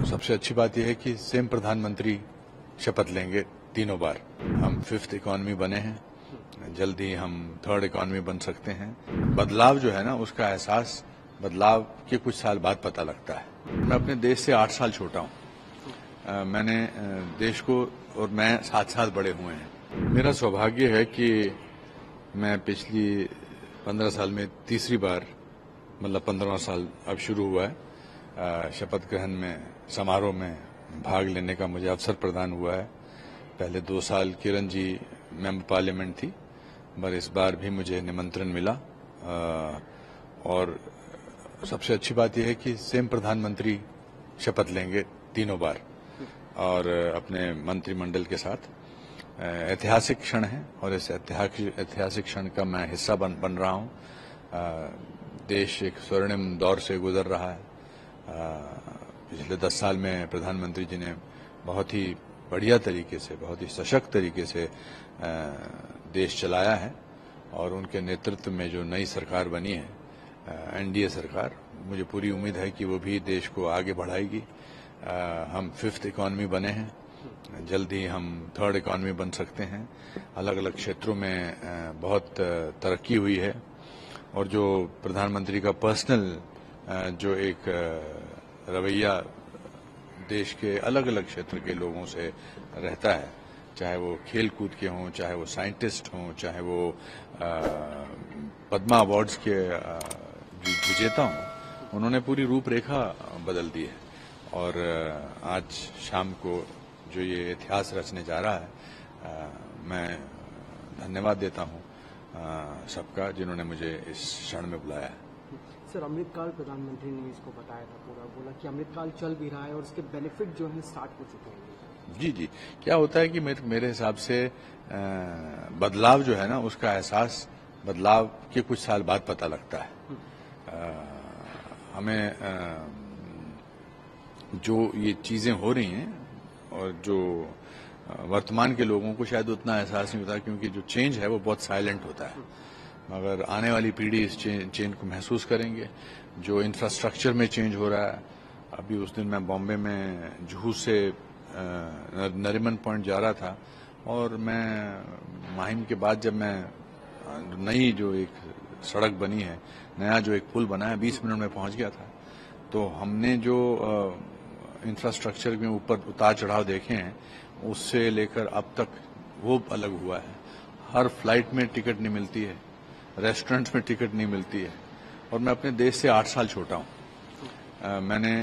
सबसे अच्छी बात यह है कि सेम प्रधानमंत्री शपथ लेंगे तीनों बार। हम 5th इकॉनमी बने हैं, जल्द ही हम 3rd इकॉनमी बन सकते हैं। बदलाव जो है ना, उसका एहसास बदलाव के कुछ साल बाद पता लगता है। मैं अपने देश से 8 साल छोटा हूँ। मैंने देश को और मैं 7 साल बड़े हुए हैं। मेरा सौभाग्य है कि मैं पिछली 15 साल में तीसरी बार, मतलब 15वां साल अब शुरू हुआ है, शपथ ग्रहण में समारोह में भाग लेने का मुझे अवसर प्रदान हुआ है। पहले 2 साल किरण जी मेंबर पार्लियामेंट थी, पर इस बार भी मुझे निमंत्रण मिला। और सबसे अच्छी बात यह है कि सेम प्रधानमंत्री शपथ लेंगे तीनों बार और अपने मंत्रिमंडल के साथ। ऐतिहासिक क्षण है और इस ऐतिहासिक क्षण का मैं हिस्सा बन रहा हूं। देश एक स्वर्णिम दौर से गुजर रहा है। पिछले 10 साल में प्रधानमंत्री जी ने बहुत ही बढ़िया तरीके से, बहुत ही सशक्त तरीके से देश चलाया है और उनके नेतृत्व में जो नई सरकार बनी है, एनडीए सरकार, मुझे पूरी उम्मीद है कि वो भी देश को आगे बढ़ाएगी। हम 5th इकॉनमी बने हैं, जल्द ही हम 3rd इकॉनमी बन सकते हैं। अलग अलग क्षेत्रों में बहुत तरक्की हुई है और जो प्रधानमंत्री का पर्सनल जो एक रवैया देश के अलग अलग क्षेत्र के लोगों से रहता है, चाहे वो खेल कूद के हों, चाहे वो साइंटिस्ट हों, चाहे वो पद्मा अवार्ड्स के विजेता हों, उन्होंने पूरी रूपरेखा बदल दी है। और आज शाम को जो ये इतिहास रचने जा रहा है, मैं धन्यवाद देता हूँ सबका जिन्होंने मुझे इस क्षण में बुलाया है। सर, अमृतकाल प्रधानमंत्री ने इसको बताया था, पूरा बोला कि अमृतकाल चल भी रहा है और इसके बेनिफिट जो है स्टार्ट हो चुके हैं। जी जी, क्या होता है कि मेरे हिसाब से बदलाव जो है ना, उसका एहसास बदलाव के कुछ साल बाद पता लगता है। हमें जो ये चीजें हो रही हैं और जो वर्तमान के लोगों को शायद उतना एहसास नहीं होता, क्योंकि जो चेंज है वो बहुत साइलेंट होता है, मगर आने वाली पीढ़ी इस चेंज को महसूस करेंगे। जो इंफ्रास्ट्रक्चर में चेंज हो रहा है, अभी उस दिन मैं बॉम्बे में जुहू से नरीमन पॉइंट जा रहा था और मैं माहिम के बाद जब मैं नई जो एक सड़क बनी है, नया जो एक पुल बना है, 20 मिनट में पहुंच गया था। तो हमने जो इंफ्रास्ट्रक्चर में ऊपर उतार चढ़ाव देखे हैं, उससे लेकर अब तक वो अलग हुआ है। हर फ्लाइट में टिकट नहीं मिलती है, रेस्टोरेंट्स में टिकट नहीं मिलती है। और मैं अपने देश से 8 साल छोटा हूँ। मैंने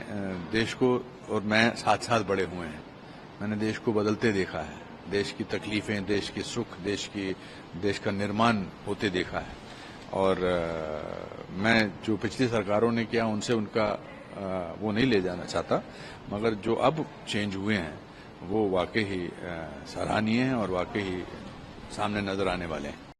देश को, और मैं 7 साल बड़े हुए हैं, मैंने देश को बदलते देखा है, देश की तकलीफें, देश की सुख, देश का निर्माण होते देखा है। और मैं जो पिछली सरकारों ने किया उनसे उनका वो नहीं ले जाना चाहता, मगर जो अब चेंज हुए हैं वो वाकई ही सराहनीय हैं और वाकई ही सामने नजर आने वाले हैं।